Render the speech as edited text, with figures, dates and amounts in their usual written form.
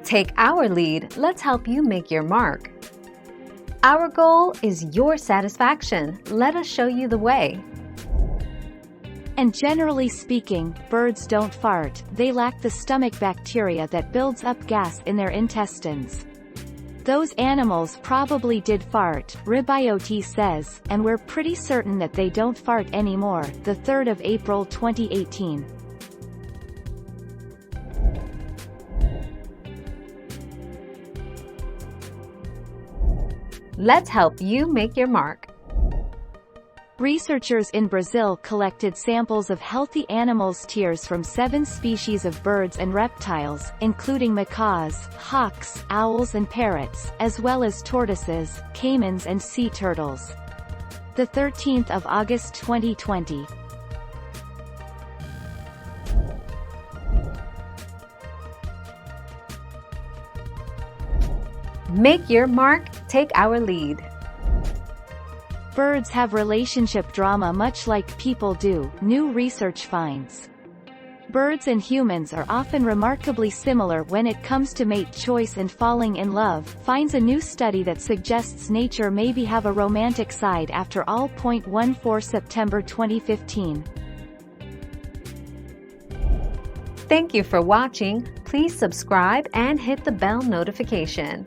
Take our lead, let's help you make your mark. Our goal is your satisfaction. Let us show you the way. And generally speaking, birds don't fart. They lack the stomach bacteria that builds up gas in their intestines. Those animals probably did fart, Ribiote says, and we're pretty certain that they don't fart anymore. The 3rd of April 2018. Let's help you make your mark. Researchers in Brazil collected samples of healthy animals' tears from 7 species of birds and reptiles, including macaws, hawks, owls and parrots, as well as tortoises, caimans and sea turtles. The 13th of August 2020. Make your mark, take our lead. Birds have relationship drama much like people do, new research finds. Birds and humans are often remarkably similar when it comes to mate choice and falling in love, finds a new study that suggests nature maybe have a romantic side after all. 14 September 2015. Thank you for watching. Please subscribe and hit the bell notification.